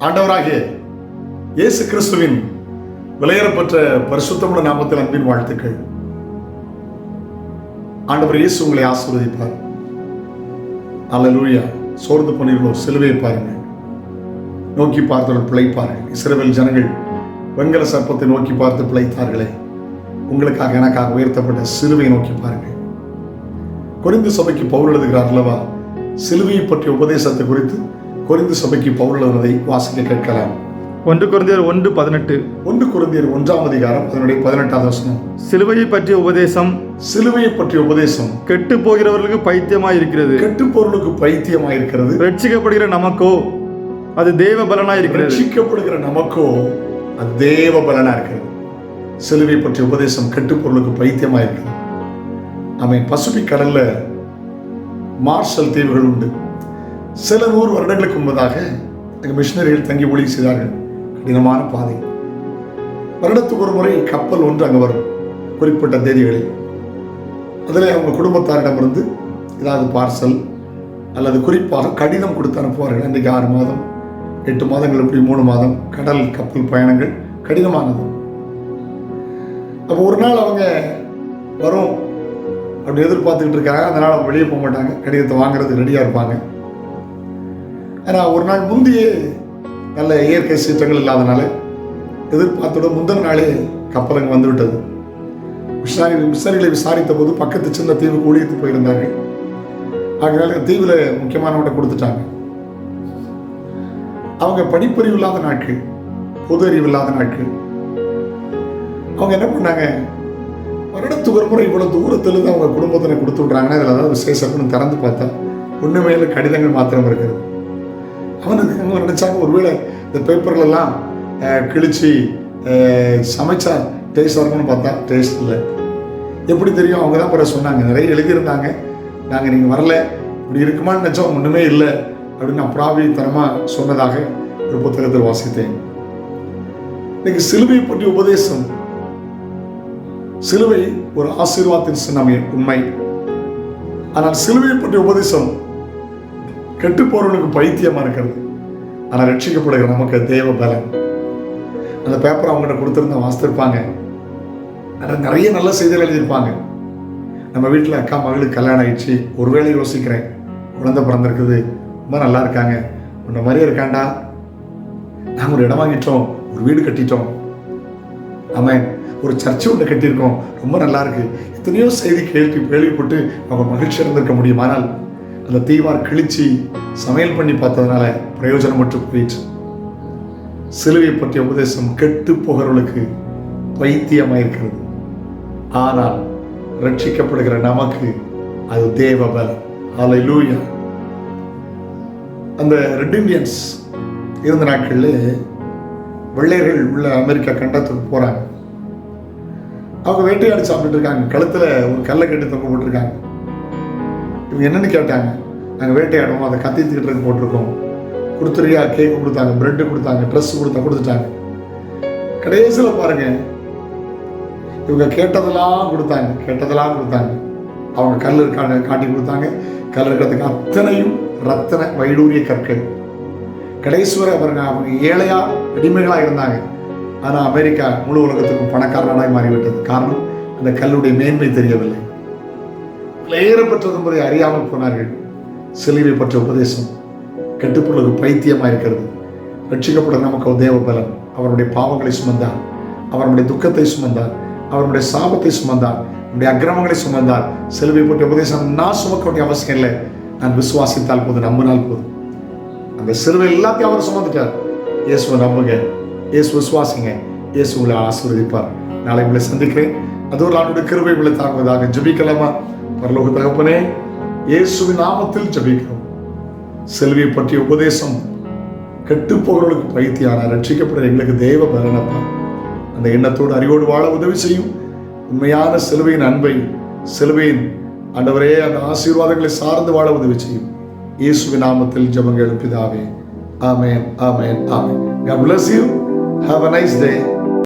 ஆண்டவராகிய இயேசு கிறிஸ்துவின் விலையேறப்பட்ட பரிசுத்தமுள்ள நாமத்தில் அன்பின் வாழ்த்துக்கள். ஆண்டவர் இயேசு உங்களை ஆசீர்வதிப்பார். அல்லேலூயா. சோர்ந்து போனீர்களோ சிலுவையை பாருங்கள், நோக்கி பார்த்தவர்கள் பிழைப்பார்கள். இஸ்ரவேல் ஜனங்கள் வெண்கல சர்ப்பத்தை நோக்கி பார்த்து பிழைத்தார்களே, உங்களுக்காக எனக்காக உயர்த்தப்பட்ட சிலுவையை நோக்கி பாருங்கள். கொரிந்து சபைக்கு பவுல் எழுதுகிறார் அல்லவா, சிலுவையை பற்றிய உபதேசத்தை குறித்து கொரிந்து சபைக்கு பவுல் எழுதுவதை வாசிக்க கேட்கலாம். 1 கொரிந்தியர் 1:18. 1 கொரிந்தியர் 1-ம் அதனுடைய 18வது வசனம். சிலுவையை பற்றிய உபதேசம் கெட்டு போகிறவர்களுக்கு பைத்தியமாய் இருக்கிறது, கெட்டு போறவர்களுக்கு பைத்தியமாய் இருக்கிறது. ரட்சிக்கப்படுகிற நமக்கோ அது தேவ பலனாய் இருக்கிறது. ரட்சிக்கப்படுகிற நமக்கோ அது தேவ பலனா இருக்கிறது. சிலுவை பற்றிய உபதேசம் கெட்டு பொருளுக்கு பைத்தியமாய் இருக்கிறது. ஆமென். பசிபிக் கடல்ல மார்ஷல் தீவுகள் உண்டு. சில 100 வருடங்களுக்கு முன்பதாக மிஷனரிகள் தங்கி ஊழியம் செய்தார்கள். கடினமான பாதை. வருடத்துக்கு ஒரு முறை கப்பல் ஒன்று அங்கே வரும், குறிப்பிட்ட தேதிகளில். அதில் அவங்க குடும்பத்தாரிடமிருந்து ஏதாவது பார்சல் அல்லது குறிப்பாக கடிதம் கொடுத்து அனுப்புவார்கள். அன்றைக்கு 6 மாதம் 8 மாதங்கள், இப்படி 3 மாதம் கடல் கப்பல் பயணங்கள் கடினமானது. அப்போ ஒரு நாள் அவங்க வரும் அப்படி எதிர்பார்த்துக்கிட்டு இருக்காங்க. அதனால் அவங்க வெளியே போக மாட்டாங்க, கடிதத்தை வாங்குறதுக்கு ரெடியாக இருப்பாங்க. ஆனால் ஒரு நாள் முந்தையே நல்ல இயற்கை சீற்றங்கள் இல்லாதனால எதிர்பார்த்தோட முந்தின நாளே கப்பல் அங்கே வந்து விட்டது. மிஷனரிகளை விசாரித்த போது பக்கத்து சின்ன தீவுக்கு ஊழியத்து போயிருந்தார்கள். ஆகையால தீவில் முக்கியமானவங்க கொடுத்துட்டாங்க. அவங்க படிப்பறிவு இல்லாத நாட்கள், பொது அறிவு இல்லாத நாட்கள். அவங்க என்ன பண்ணாங்க, வருடத்துக்கு ஒரு முறை இவ்வளவு தூரத்திலிருந்து அவங்க குடும்பத்தினை கொடுத்து விட்றாங்கன்னா இதில் ஏதாவது விசேஷம்னு திறந்து பார்த்தா ஒன்றுமே கடிதங்கள் மாத்திரம் இருக்கிறது. அவங்க நினைச்சாங்க ஒருவேளை இந்த பேப்பர்களெல்லாம் கிழிச்சு சமைச்சா டேஸ்ட் இருக்கும்னு பார்த்தா டேஸ்ட் இல்லை. எப்படி தெரியும்? அவங்க தான் பிறகு சொன்னாங்க, நிறைய எழுதியிருந்தாங்க, நாங்கள் நீங்கள் வரல, இப்படி இருக்குமான்னு நினச்சோம், ஒன்றுமே இல்லை அப்படின்னு அப்ராவித்தனமாக சொன்னதாக ஒரு புத்தகத்தில் வாசித்தேன். இன்னைக்கு சிலுவை பற்றிய உபதேசம், சிலுவை ஒரு ஆசீர்வாதத்தின் சின்னம், உண்மை. ஆனால் சிலுவை பற்றிய உபதேசம் கெட்டு போறவனுக்கு பைத்தியமா இருக்கிறது. ஆனால் ரட்சிக்கப்படுகிற நமக்கு தேவ பலன். அந்த பேப்பர் அவங்ககிட்ட கொடுத்துருந்தா வாசித்திருப்பாங்க. நிறைய நல்ல செய்திகள் எழுதியிருப்பாங்க. நம்ம வீட்டில் அக்கா மகளுக்கு கல்யாணம் ஆயிடுச்சு, ஒருவேளை யோசிக்கிறேன், குழந்தை பிறந்திருக்குது, ரொம்ப நல்லா இருக்காங்க, உன்ன மாதிரியே இருக்காண்டா, நாங்கள் ஒரு இடம் வாங்கிட்டோம், ஒரு வீடு கட்டிட்டோம், ஆமாம் ஒரு சர்ச்சை ஒன்று கட்டியிருக்கோம், ரொம்ப நல்லா இருக்கு. எத்தனையோ செய்தி கேள்விப்பட்டு அவங்க மகிழ்ச்சி இருந்திருக்க முடியும். ஆனால் அந்த தீவார் கிழிச்சு சமையல் பண்ணி பார்த்ததுனால பிரயோஜனம் மட்டும் போயிடுச்சு. சிலுவை பற்றிய உபதேசம் கெட்டு போகிறவர்களுக்கு பைத்தியமாயிருக்கிறது. ஆனால் ரட்சிக்கப்படுகிற நமக்கு அது தேவ பலம். அல்லேலூயா. அந்த ரெட் இண்டியன்ஸ் இருந்த நாட்களில் வெள்ளையர்கள் உள்ள அமெரிக்கா கண்டத்துக்கு போறாங்க. அவங்க வேட்டையாடி சாப்பிட்டு இருக்காங்க. கழுத்துல ஒரு கல்லை கட்டி தொங்க போட்டிருக்காங்க. இவங்க என்னன்னு கேட்டாங்க, நாங்கள் வேட்டையாடுவோம், அதை கத்தித்துக்கிட்டு போட்டிருக்கோம், கொடுத்துறியா? கேக் கொடுத்தாங்க, பிரெட்டு கொடுத்தாங்க, ட்ரெஸ் கொடுத்துட்டாங்க. கடைசியில் பாருங்க, இவங்க கேட்டதெல்லாம் கொடுத்தாங்க. அவங்க கல் இருக்காங்க காட்டி கொடுத்தாங்க. கல் இருக்கிறதுக்கு அத்தனையும் ரத்தன வைடூரிய கற்கள். கடைசி வரை பாருங்க, அவங்க ஏழையா அடிமைகளாக இருந்தாங்க. ஆனால் அமெரிக்கா முழு உலகத்துக்கும் பணக்கார நாடாய் மாறிவிட்டது. காரணம், அந்த கல்லுடைய மேன்மை தெரியவில்லை. ஏறப்பட்டது என்பதை அறியாமல் போனார்கள். சிலுவை பற்றிய உபதேசம் கெட்டுப்பொழுது பைத்தியமாக இருக்கிறது. ரட்சிக்கப்பட நமக்கு தேவ பலன். அவருடைய பாவங்களை சுமந்தார், அவருடைய துக்கத்தை சுமந்தார், அவருடைய சாபத்தை சுமந்தார், அவருடைய அக்கிரமங்களை சுமந்தார். சிலுவை பற்றிய உபதேசம் நான் சுமக்க வேண்டிய அவசியம் இல்லை. நான் விசுவாசித்தால் போதும், நம்பினால் போதும். அந்த சிலுவை எல்லாத்தையும் அவர் சுமந்துட்டார். இயேசுவை நம்புங்க, இயேசு விசுவாசிங்க, இயேசு உங்களை ஆசீர்வதிப்பார். நாளை உங்களை சந்திக்கிறேன். அது ஒரு ஆண்டுடைய கிருபை உங்களை தாங்குவதாக. ஜெபிக்கலாமா? பரலோக தகப்பனே, இயேசுவின் நாமத்தில் ஜெபிக்கிறோம். சிலுவை பற்றிய உபதேசம் கெட்டு போகிறவர்களுக்கு பைத்தியான ரட்சிக்கப்படுற எங்களுக்கு தேவ பலனப்பா. அந்த எண்ணத்தோடு அறிவோடு வாழ உதவி செய்யும். உண்மையான சிலுவையின் அன்பை, சிலுவையின் ஆண்டவரே அந்த ஆசீர்வாதங்களை சார்ந்து வாழ உதவி செய்யும். இயேசுவின் நாமத்தில் ஜெபங்கள் பிதாவே. ஆமென், ஆமென், ஆமென். God bless you. Have a nice day.